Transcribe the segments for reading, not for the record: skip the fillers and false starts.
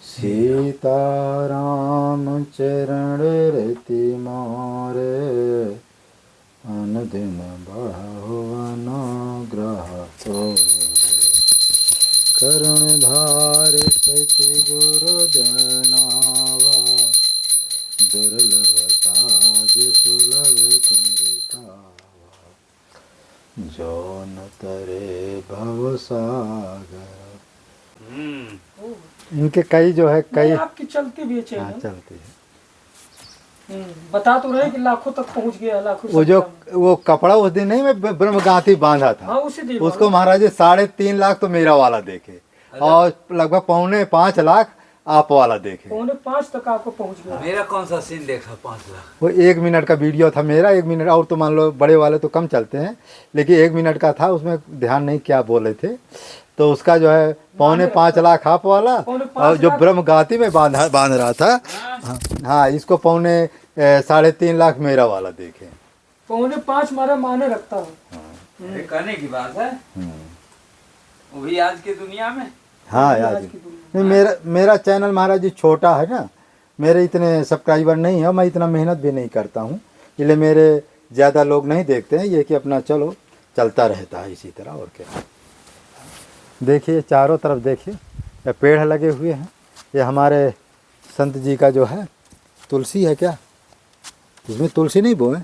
सीताराम चरण रति मारे, अनुदिन बढ़ो अनुग्रह तोरे। करुण धार सति गुरु दनावा, दुर्लभ साज सुलभ करितावा। जो न तरे भव सागर। इनके कई जो है कई आपकी चलती भी है चैनल। हाँ, चलती है। बता तो रहे कि लाखों तक पहुंच गया, लाखों। वो कपड़ा उस दिन नहीं मैं ब्रह्मगांथी बांधा था। हाँ, उसी दिन उसको महाराज जी 3.5 लाख तो मेरा वाला देखे और लगभग 4.5 लाख आप वाला देखे। 4.5 तक आपको पहुंच गया। मेरा कौन सा सीन देखा 5 लाख? वो 1 मिनट का वीडियो था मेरा, 1 मिनट। और तो मान लो बड़े वाले तो कम चलते हैं, लेकिन 1 मिनट का था। उसमें ध्यान नहीं क्या बोल रहे थे, तो उसका जो है 4.5 लाख आप वाला, और जो ब्रह्मगांथी में बांध रहा था, हाँ, इसको 3.5 लाख मेरा वाला देखे। 4.5 मारा माने रखता हूँ। कहने की बात है, वो भी आज की दुनिया में। हाँ यार, नहीं मेरा चैनल महाराज जी छोटा है ना, मेरे इतने सब्सक्राइबर नहीं है, मैं इतना मेहनत भी नहीं करता हूँ, इसलिए मेरे ज़्यादा लोग नहीं देखते हैं। ये कि अपना चलो चलता रहता है इसी तरह, और क्या। देखिए चारों तरफ देखिए, ये पेड़ लगे हुए हैं। ये हमारे संत जी का जो है तुलसी है क्या, इसमें तुलसी नहीं बोए?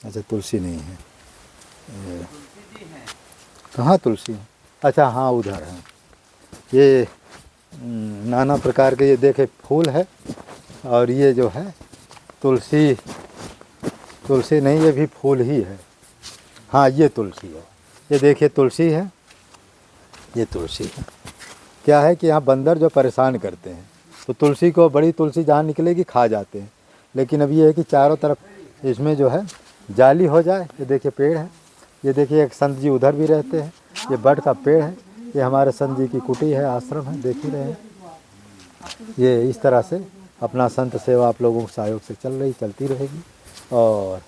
अच्छा, तुलसी नहीं है। कहाँ तुलसी है? अच्छा हाँ, उधर है। ये नाना प्रकार के ये देखे फूल है, और ये जो है तुलसी नहीं, ये भी फूल ही है। हाँ, ये तुलसी है। ये देखिए तुलसी है, ये तुलसी है। क्या है कि यहाँ बंदर जो परेशान करते हैं, तो तुलसी को, बड़ी तुलसी जहाँ निकलेगी खा जाते हैं। लेकिन अब ये है कि चारों तरफ इसमें जो है जाली हो जाए। ये देखिए पेड़ है, ये देखिए एक संत जी उधर भी रहते हैं। ये बड़ का पेड़ है, ये हमारे संत जी की कुटी है, आश्रम है, देख ही रहे हैं। ये इस तरह से अपना संत सेवा आप लोगों के सहयोग से चलती रहेगी। और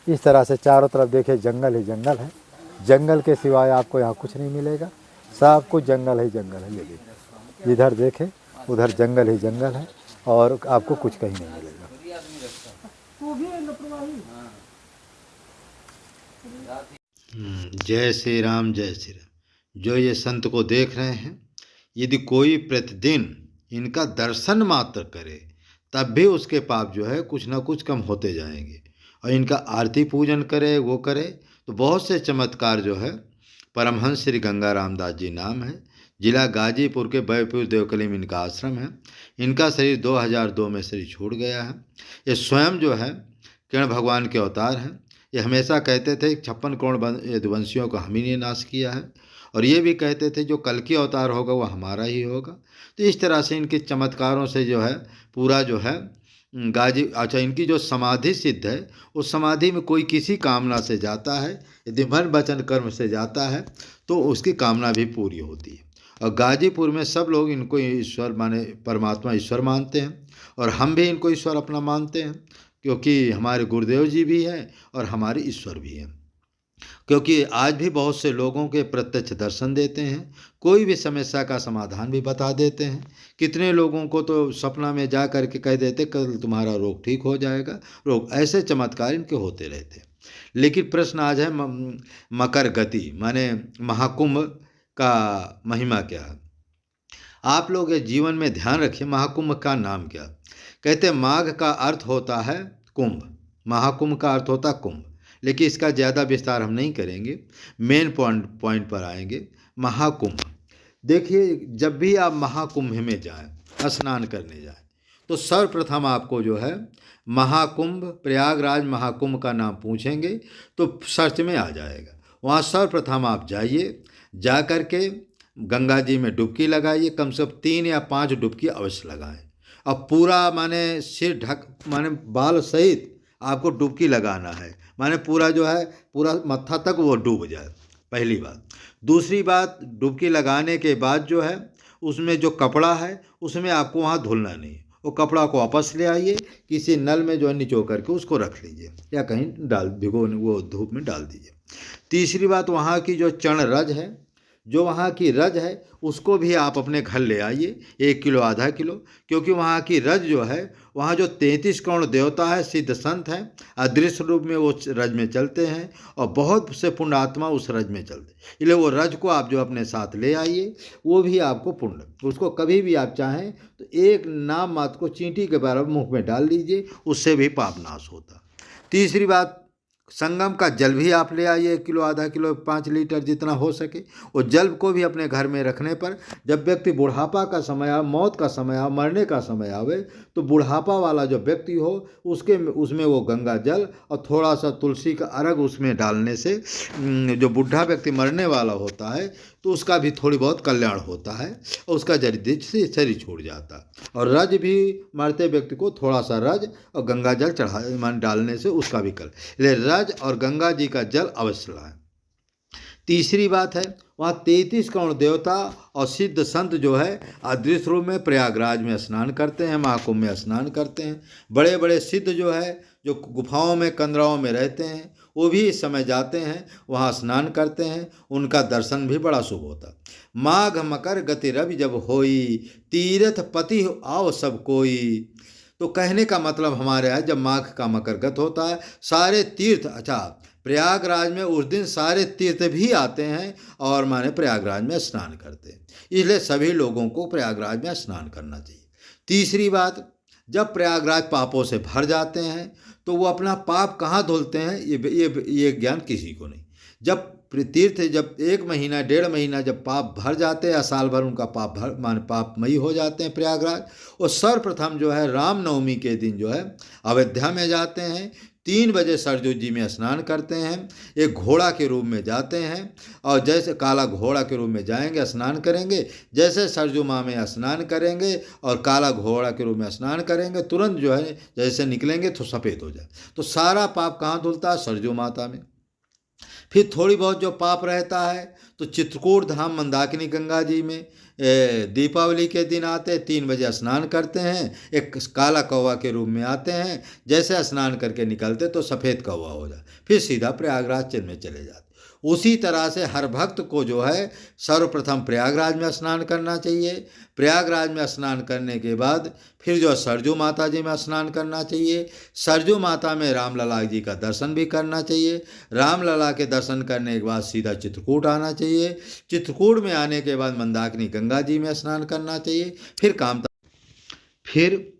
इस तरह से चारों तरफ देखे जंगल ही जंगल है। जंगल के सिवाय आपको यहाँ कुछ नहीं मिलेगा, सब कुछ जंगल ही जंगल है। ये देखिए, इधर देखें उधर जंगल ही जंगल है, और आपको कुछ कहीं नहीं मिलेगा। जय श्री राम, जय श्री राम। जो ये संत को देख रहे हैं, यदि कोई प्रतिदिन इनका दर्शन मात्र करे, तब भी उसके पाप जो है कुछ ना कुछ कम होते जाएंगे। और इनका आरती पूजन करे, वो करे, तो बहुत से चमत्कार जो है। परमहंस श्री गंगा रामदास जी नाम है, जिला गाजीपुर के बैपुर देवकली में इनका आश्रम है। इनका शरीर 2002 में शरीर छूट गया है। ये स्वयं जो है किरण भगवान के अवतार हैं। ये हमेशा कहते थे 56 करोड़ यदुवंशियों को हम ही ने नाश किया है, और ये भी कहते थे जो कल की अवतार होगा वो हमारा ही होगा। तो इस तरह से इनके चमत्कारों से जो है पूरा जो है अच्छा, इनकी जो समाधि सिद्ध है, उस समाधि में कोई किसी कामना से जाता है, यदि मन वचन कर्म से जाता है, तो उसकी कामना भी पूरी होती है। और गाजीपुर में सब लोग इनको ईश्वर माने, परमात्मा ईश्वर मानते हैं, और हम भी इनको ईश्वर अपना मानते हैं, क्योंकि हमारे गुरुदेव जी भी हैं और हमारे ईश्वर भी हैं। क्योंकि आज भी बहुत से लोगों के प्रत्यक्ष दर्शन देते हैं, कोई भी समस्या का समाधान भी बता देते हैं। कितने लोगों को तो सपना में जा कर के कह देते कल तुम्हारा रोग ठीक हो जाएगा। रोग ऐसे चमत्कार इनके होते रहते हैं। लेकिन प्रश्न आज है मकर गति माने महाकुंभ का महिमा क्या है। आप लोग ये जीवन में ध्यान रखिए, महाकुंभ का नाम क्या। कहते माघ का अर्थ होता है कुंभ, महाकुंभ का अर्थ होता है कुंभ। लेकिन इसका ज़्यादा विस्तार हम नहीं करेंगे, मेन पॉइंट पर आएंगे। महाकुंभ देखिए, जब भी आप महाकुंभ में जाएं, स्नान करने जाएं, तो सर्वप्रथम आपको जो है महाकुंभ, प्रयागराज महाकुंभ का नाम पूछेंगे तो सर्च में आ जाएगा। वहाँ सर्वप्रथम आप जाइए, जा कर के गंगा जी में डुबकी लगाइए। कम से कम 3 या 5 डुबकी अवश्य लगाएं। अब पूरा माने सिर ढक माने बाल सहित आपको डुबकी लगाना है, माने पूरा जो है पूरा मत्था तक वो डूब जाए, पहली बात। दूसरी बात, डुबकी लगाने के बाद जो है उसमें जो कपड़ा है उसमें आपको वहाँ धुलना नहीं, वो कपड़ा को वापस ले आइए, किसी नल में जो है निचो करके उसको रख लीजिए या कहीं डाल भिगो वो धूप में डाल दीजिए। तीसरी बात, वहाँ की जो चण रज है, जो वहाँ की रज है उसको भी आप अपने घर ले आइए, 1 किलो आधा किलो, क्योंकि वहाँ की रज जो है, वहाँ जो 33 करोड़ देवता है, सिद्ध संत हैं, अदृश्य रूप में वो रज में चलते हैं और बहुत से पुण्य आत्मा उस रज में चलते हैं। इसलिए वो रज को आप जो अपने साथ ले आइए, वो भी आपको पुण्य, उसको कभी भी आप चाहें तो एक नाम मात्र को चींटी के बराबर मुँह में डाल लीजिए, उससे भी पाप नाश होता। तीसरी बात, संगम का जल भी आप ले आइए, 1 किलो आधा किलो 5 लीटर जितना हो सके। वो जल को भी अपने घर में रखने पर जब व्यक्ति बुढ़ापा का समय आए, मौत का समय आए, मरने का समय आवे, तो बुढ़ापा वाला जो व्यक्ति हो उसमें वो गंगा जल और थोड़ा सा तुलसी का अर्घ उसमें डालने से जो बुढ़ा व्यक्ति मरने वाला होता है तो उसका भी थोड़ी बहुत कल्याण होता है और उसका जरिए से शरीर छूट जाता है। और रज भी मरते व्यक्ति को थोड़ा सा रज और गंगा जल डालने से उसका भी इसलिए रज और गंगा जी का जल अवश्य लाएं। तीसरी बात है, वहाँ 33 करोड़ देवता और सिद्ध संत जो है अदृश्य रूप में प्रयागराज में स्नान करते हैं, महाकुंभ में स्नान करते हैं। बड़े बड़े सिद्ध जो है, जो गुफाओं में कंदराओं में रहते हैं, वो भी इस समय जाते हैं, वहाँ स्नान करते हैं, उनका दर्शन भी बड़ा शुभ होता। माघ मकर गति रवि जब होई, तीर्थ पति आओ सब कोई। तो कहने का मतलब हमारे यहाँ जब माघ का मकर गत होता है, सारे तीर्थ, अच्छा प्रयागराज में उस दिन सारे तीर्थ भी आते हैं और माने प्रयागराज में स्नान करते हैं, इसलिए सभी लोगों को प्रयागराज में स्नान करना चाहिए। तीसरी बात, जब प्रयागराज पापों से भर जाते हैं तो वो अपना पाप कहाँ धुलते हैं ये ज्ञान किसी को नहीं। जब तीर्थ जब 1 महीना 1.5 महीना जब पाप भर जाते हैं या साल भर उनका पापमयी हो जाते हैं प्रयागराज, और सर्वप्रथम जो है रामनवमी के दिन जो है अयोध्या में जाते हैं, 3 बजे सरजू जी में स्नान करते हैं, एक घोड़ा के रूप में जाते हैं और जैसे काला घोड़ा के रूप में जाएंगे, स्नान करेंगे, जैसे सरजू माँ में स्नान करेंगे और काला घोड़ा के रूप में स्नान करेंगे, तुरंत जो है जैसे निकलेंगे तो सफ़ेद हो जाए। तो सारा पाप कहाँ धुलता है? सरजू माता में। फिर थोड़ी बहुत जो पाप रहता है तो चित्रकूट धाम मंदाकिनी गंगा जी में दीपावली के दिन आते, 3 बजे स्नान करते हैं, एक काला कौवा के रूप में आते हैं, जैसे स्नान करके निकलते तो सफ़ेद कौवा हो जाए, फिर सीधा प्रयागराज में चले जाते। उसी तरह से हर भक्त को जो है सर्वप्रथम प्रयागराज में स्नान करना चाहिए। प्रयागराज में स्नान करने के बाद फिर जो सरजू माता जी में स्नान करना चाहिए। सरजू माता में रामलला जी का दर्शन भी करना चाहिए। रामलला के दर्शन करने के बाद सीधा चित्रकूट आना चाहिए। चित्रकूट में आने के बाद मंदाकिनी गंगा जी में स्नान करना चाहिए। फिर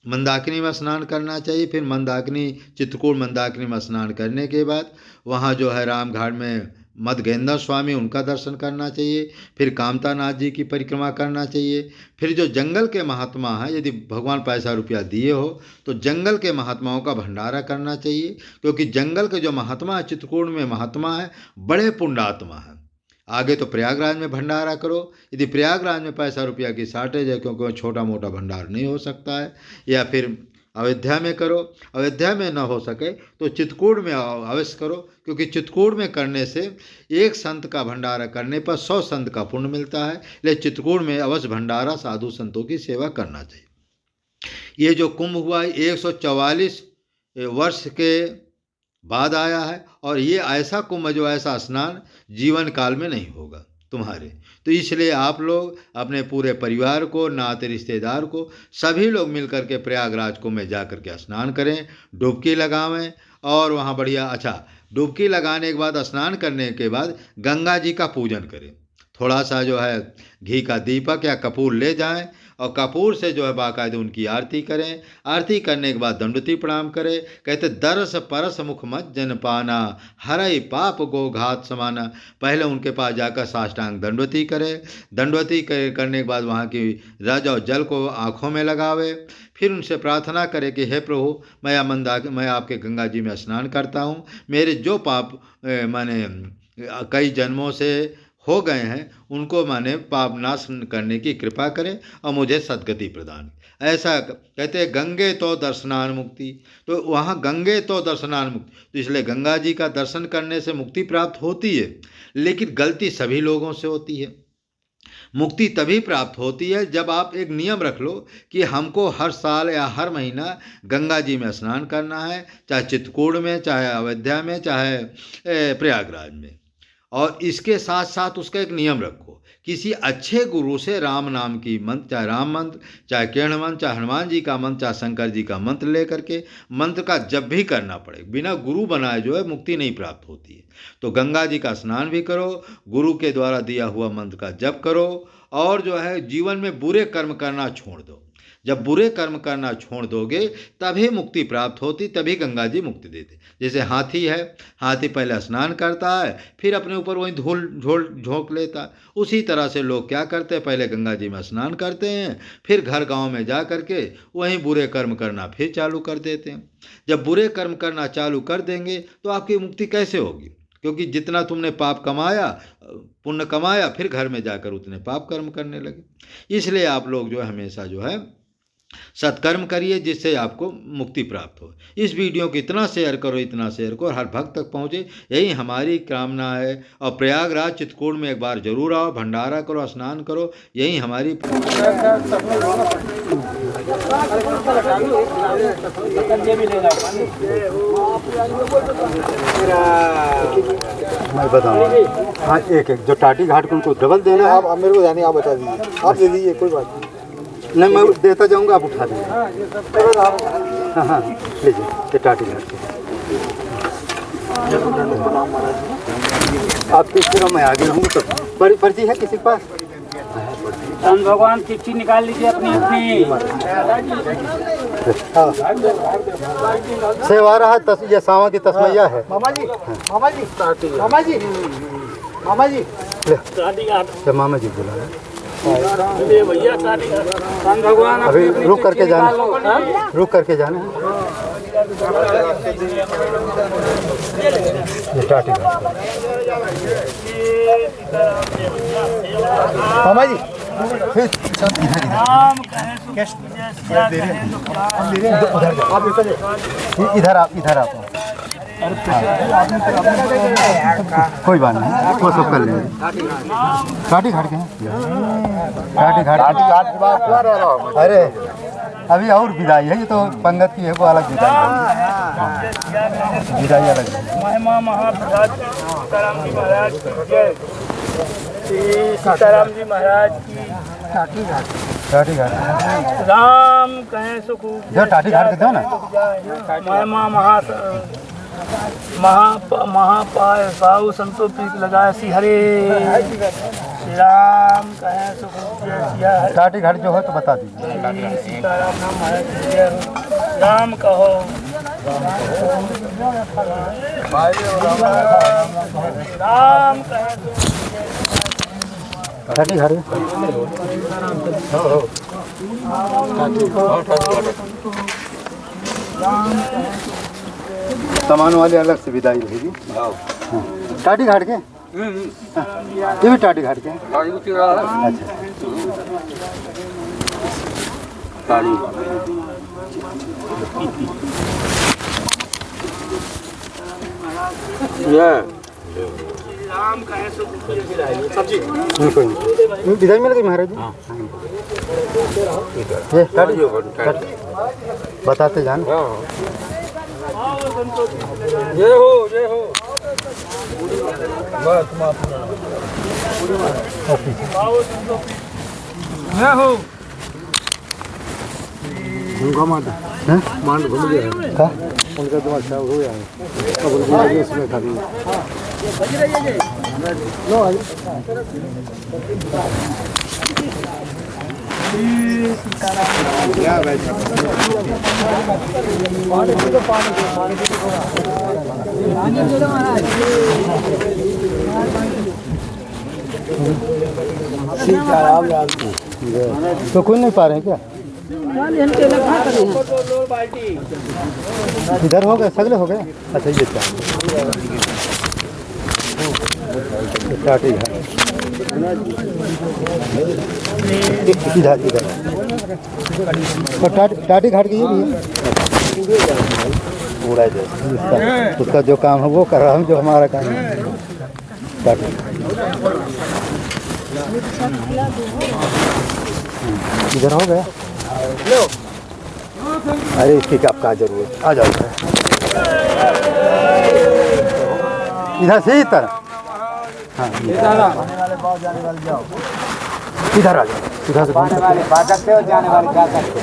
मंदाकिनी में स्नान करना चाहिए। फिर मंदाकिनी चित्रकूट मंदाकिनी में स्नान करने के बाद वहाँ जो है रामघाट में मदगेंद्र स्वामी उनका दर्शन करना चाहिए। फिर कामतानाथ जी की परिक्रमा करना चाहिए। फिर जो जंगल के महात्मा हैं, यदि भगवान पैसा रुपया दिए हो तो जंगल के महात्माओं का भंडारा करना चाहिए, क्योंकि जंगल के जो महात्मा है, चित्रकूट में महात्मा है, बड़े पुण्यात्मा हैं। आगे तो प्रयागराज में भंडारा करो। यदि प्रयागराज में पैसा रुपया की शार्टेज है, क्योंकि छोटा मोटा भंडार नहीं हो सकता है, या फिर अयोध्या में करो। अयोध्या में न हो सके तो चित्रकूट में अवश्य करो, क्योंकि चित्रकूट में करने से एक संत का भंडारा करने पर 100 संत का पुण्य मिलता है। इसलिए चित्रकूट में अवश्य भंडारा साधु संतों की सेवा करना चाहिए। ये जो कुंभ हुआ 144 वर्ष के बाद आया है, और ये ऐसा कुंभ जो ऐसा स्नान जीवन काल में नहीं होगा तुम्हारे। तो इसलिए आप लोग अपने पूरे परिवार को, नाते रिश्तेदार को, सभी लोग मिलकर के प्रयागराज कुंभ में जा कर के स्नान करें, डुबकी लगावें और वहाँ बढ़िया, अच्छा डुबकी लगाने के बाद स्नान करने के बाद गंगा जी का पूजन करें। थोड़ा सा जो है घी का दीपक या कपूर ले जाएं और कपूर से जो है बाकायदे उनकी आरती करें। आरती करने के बाद दंडवती प्रणाम करें। कहते दरस परस मुख मत जन पाना, हरई पाप गो घात समाना। पहले उनके पास जाकर साष्टांग दंडवती करें। दंडवती करने के बाद वहाँ की रज और जल को आँखों में लगावे। फिर उनसे प्रार्थना करें कि हे प्रभु, मैं आपके गंगा जी में स्नान करता हूँ, मेरे जो पाप माने कई जन्मों से हो गए हैं उनको माने पाप नाश करने की कृपा करें और मुझे सद्गति प्रदान। ऐसा कहते हैं गंगे तो दर्शनान मुक्ति। तो वहाँ गंगे तो दर्शनान मुक्ति, तो इसलिए गंगा जी का दर्शन करने से मुक्ति प्राप्त होती है, लेकिन गलती सभी लोगों से होती है। मुक्ति तभी प्राप्त होती है जब आप एक नियम रख लो कि हमको हर साल या हर महीना गंगा जी में स्नान करना है, चाहे चित्रकूट में, चाहे अयोध्या में, चाहे प्रयागराज में। और इसके साथ साथ उसका एक नियम रखो, किसी अच्छे गुरु से राम नाम की मंत्र, चाहे राम मंत्र, चाहे किरण मंत्र, चाहे हनुमान जी का मंत्र, चाहे शंकर जी का मंत्र लेकर के मंत्र का जप भी करना पड़े। बिना गुरु बनाए जो है मुक्ति नहीं प्राप्त होती है। तो गंगा जी का स्नान भी करो, गुरु के द्वारा दिया हुआ मंत्र का जप करो, और जो है जीवन में बुरे कर्म करना छोड़ दो। जब बुरे कर्म करना छोड़ दोगे तभी मुक्ति प्राप्त होती, तभी गंगा जी मुक्ति देते। जैसे हाथी है, हाथी पहले स्नान करता है, फिर अपने ऊपर वहीं धूल झोंक लेता है। उसी तरह से लोग क्या करते हैं, पहले गंगा जी में स्नान करते हैं, फिर घर गांव में जा करके वहीं बुरे कर्म करना फिर चालू कर देते हैं। जब बुरे कर्म करना चालू कर देंगे तो आपकी मुक्ति कैसे होगी? क्योंकि जितना तुमने पाप कमाया, पुण्य कमाया, फिर घर में जाकर उतने पाप कर्म करने लगे। इसलिए आप लोग जो है हमेशा जो है सत्कर्म करिए, जिससे आपको मुक्ति प्राप्त हो। इस वीडियो को इतना शेयर करो, इतना शेयर करो, हर भक्त तक पहुँचे, यही हमारी कामना है। और प्रयागराज चित्रकूट में एक बार जरूर आओ, भंडारा करो, स्नान करो, यही हमारी मैं बताऊँगा। हाँ, एक एक जो टाटी घाट को उनको डबल देना है। आप मेरे को जानिए, आप बता दीजिए, आप दे दीजिए, कोई बात नहीं। नहीं, मैं देता जाऊंगा, आप उठा दीजिए। हाँ हाँ, लीजिए ये टाटी घाट के। आप किस तरह मैं आगे हूँ, तो पर्ची है किसी के पास? राम भगवान चिट्ठी निकाल लीजिए अपनी। सेवा रहा ये सावा की तस्मैया है। मामा जी, मामा जी, मामा जी, मामा जी, ले मामा जी बुला रहे हैं। भैया राम भगवान अभी रुक करके जाना, रुक करके जाना है। ये टाटी घाट। मामा जी, इधर आप, इधर आप। कोई बात नहीं, वो सब कर लेंगे। टाटी घाट के टाटी घाट के बाद अरे अभी और विदाई है, ये तो पंगत की है, वो अलग विदाई है, विदाई अलग है। महिमा महाप्रसाद सीताराम जी महाराज की जय। श्री सीताराम जी महाराज की टाटी घाट राम कहें सुख जो टाटी घाट के दो ना। महिमा महापाय साहु संतो प्रीत लगाए श्री हरे। श्री राम कहें सुख जय। टाटी घाट जो है तो बता दीजिए। श्री सीताराम नाम महाराज की जय। राम कहो राम कहें सुख टाटी घाट सामान वाले अलग से विदाई रहेगी। टाटी घाट के ये भी टाटी घाट के राम कहें सुख इधर मिल गई महाराज जी। ये टाटी बताते जान। जय हो, जय हो। जय हो। उनका मांड घूम गया है, उनका दिमाग खराब हो गया है, अब उनका इसमें खाली तो कोई नहीं पा रहे हैं क्या? इधर हो गए, सगले हो गए। अच्छा ये टाटी घाट इधर इधर और टाटी घाट की ये भी है। उसका जो काम है वो कर रहा हूँ, जो हमारा काम है टाटी। इधर हो गया। अरे इसकी क्या जरूरत, आ जाओ इधर से इधर। हाँ इधर आ जाओ, इधर से जाने वाले जा सकते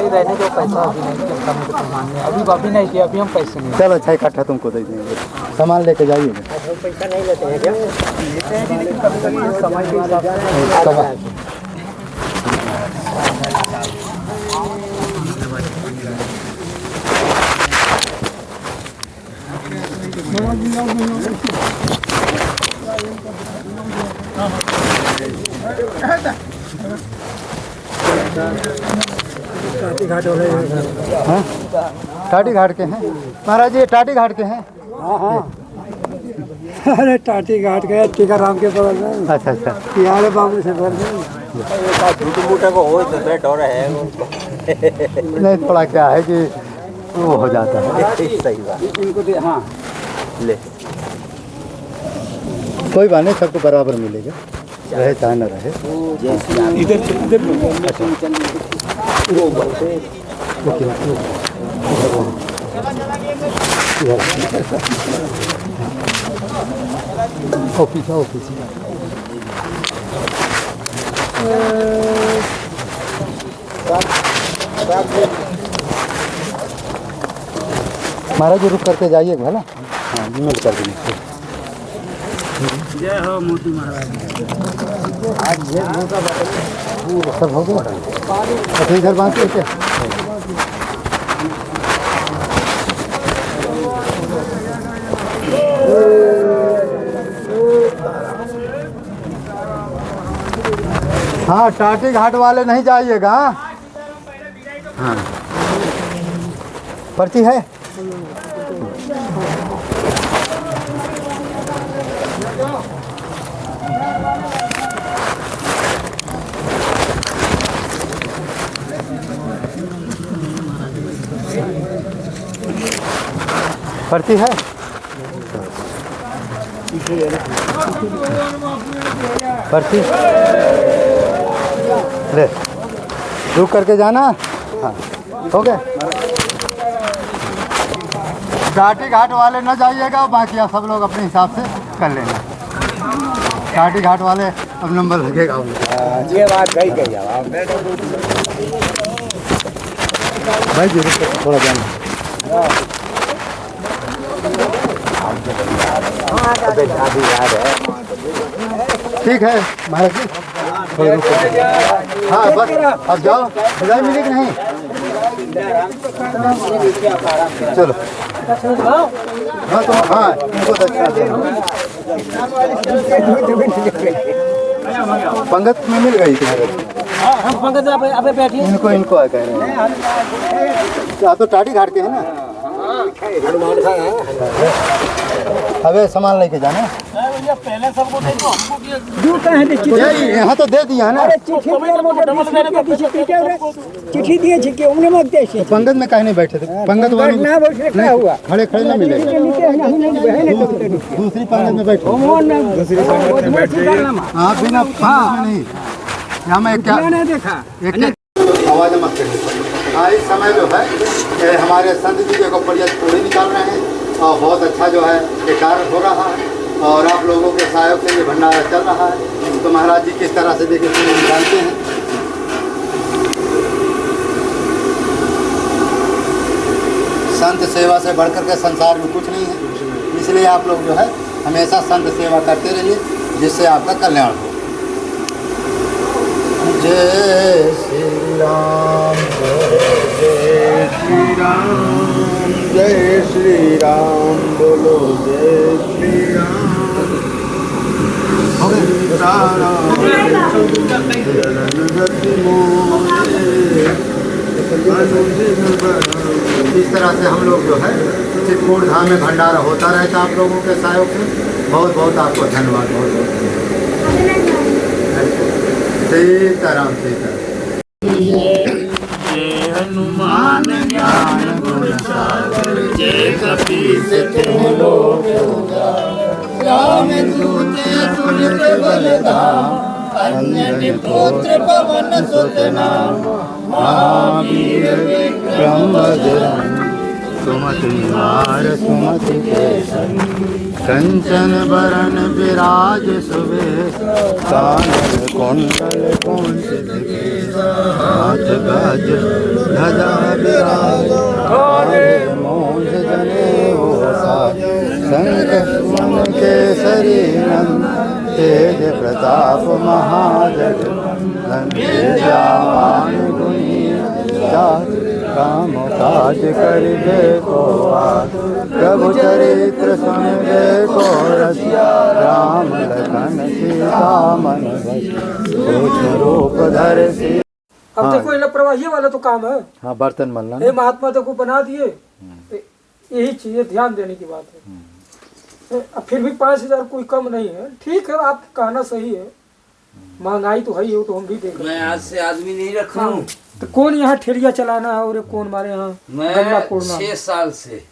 रहने जो पैसा अभी नहीं, अभी नहीं किया, अभी हम पैसे नहीं। चलो 6 कट्ठा तुमको दे देंगे, सामान लेके जाइए। पैसा नहीं लेते हैं क्या? लेते हैं लेकिन कभी समय के हिसाब से। टाटी घाट के हैं महाराज जी, टाटी घाट के हैं। अरे टाटी घाट गए टीकाराम के बगल में। अच्छा अच्छा, यार बाबू से भर नहीं थोड़ा क्या है कि वो हो जाता है। सही बात इनको दे। हाँ ले, कोई बात नहीं, सबको बराबर मिलेगा, रहे चाहे न रहे। ऑफिस ऑफिस महाराज जी रुक करके जाइए भला। हाँ मिल कर देंगे। जय हो मोती महाराज। सब हो गया। अच्छा इधर बांध के हाँ, टाटी घाट वाले नहीं जाइएगा। हाँ पर्ची है। पर्ची है। पर्ची ले, रुक करके जाना। हाँ हो गया। टाटी घाट वाले न जाइएगा, बाकी आप सब लोग अपने हिसाब से कर लेना। टाटी घाट वाले अब नंबर लगेगा। ये बात सही कही भाई जी रुक थोड़ा जाना। ठीक है महाराज जी, थोड़ा रुको। हाँ बस अब जाओ, विदाई मिली कि नहीं? चलो हाँ तो हाँ इनको पंगत में मिल गई तुम्हारे। पंकज आप बैठिए। इनको इनको आ गए। आप तो टाटी घाट के हैं ना? अबे सामान लेके जाना। पहले सबको दे दो, हमको यहाँ तो दे दिया ना। चिट्ठी दिए छिके उन्हें मत दे। पंगत में कहीं नहीं बैठे थे, पंगत वाले खड़े खड़े ना मिले। दूसरी पंगत में बैठे। हाँ बिना पंगत में नहीं। यहाँ मैं क्या देखा आवाज मत करिए। हाँ इस समय जो है ये हमारे संत जी के परियत पूरे निकाल रहे हैं और बहुत अच्छा जो है ये कार्य हो रहा है और आप लोगों के सहयोग से ये भंडारा चल रहा है। तो महाराज जी किस तरह से देखिए पूरे निकालते हैं। संत सेवा से बढ़कर के संसार में कुछ नहीं है, इसलिए आप लोग जो है हमेशा संत सेवा करते रहिए, जिससे आपका कल्याण हो। जय श्री राम जय श्री राम जय श्री राम बोलो जय श्री राम। इस तरह से हम लोग जो है चित्रकूट धाम में भंडारा होता रहता है आप लोगों के सहयोग से। बहुत बहुत आपको धन्यवाद। बहुत बहुत सीताराम सीताराम। जय हनुमान ज्ञान गुण सागर, जय कपीस तिहुँ लोक उजागर, राम दूत अतुलित बलधाम, अंजनी पुत्र पवन सुत नाम, महावीर विक्रम बजरंग, सुमति निवार सुमति के संग, कंचन बरन विराज सुबेश, कानन कुंडल कुंचित केश, हाथ गज ध्वजा विराज, कांधे मूंज जनेऊ साज, शंख केसरी नंदन, तेज प्रताप महाजगवंदन, विद्यावान गुणी चातुर, काम काज करिबे को आत, प्रभु चरित्र सुनिबे को रसिया, राम लखन सीता मन बस, सूक्ष्म रूप धर सी। अब देखो ये प्रवाही वाला तो काम है। हाँ, बर्तन मलना ये महात्मा देखो बना दिए, यही चाहिए, ध्यान देने की बात है। अब फिर भी 5,000 कोई कम नहीं है। ठीक है, आप कहना सही है, महंगाई तो है ही, वो तो हम भी देख रहे हैं। मैं आज से आदमी नहीं रखा हूँ। तो कौन यहाँ ठेलिया चलाना है और कौन मारे यहाँ गन्ना मैं कोड़ना है? 6 साल से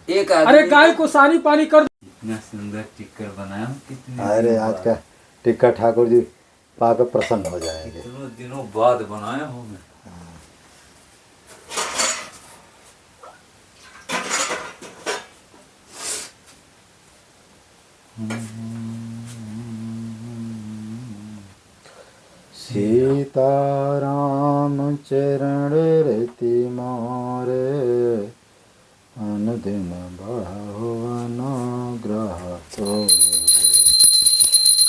एक आदमी। अरे गाय को सानी पानी कर। इतना सुंदर टिक्कर बनाया हूँ, कितने अरे आज का टिक्का ठाकुर जी पाकर प्रसन्न हो जाएंगे। कितनों दिनों बाद बनाया हूँ मैं। सीताराम चरण रति मारे, अनुदिन बढ़ो अनुग्रह तो,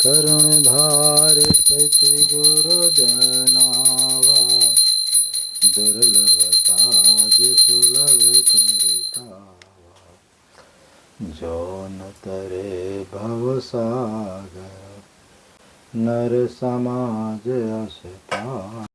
करुण धार सति गुरु दनावा, दुर्लभ साज सुलभ करितावा, जो न तरे भव सागर, नर समाज अस पार।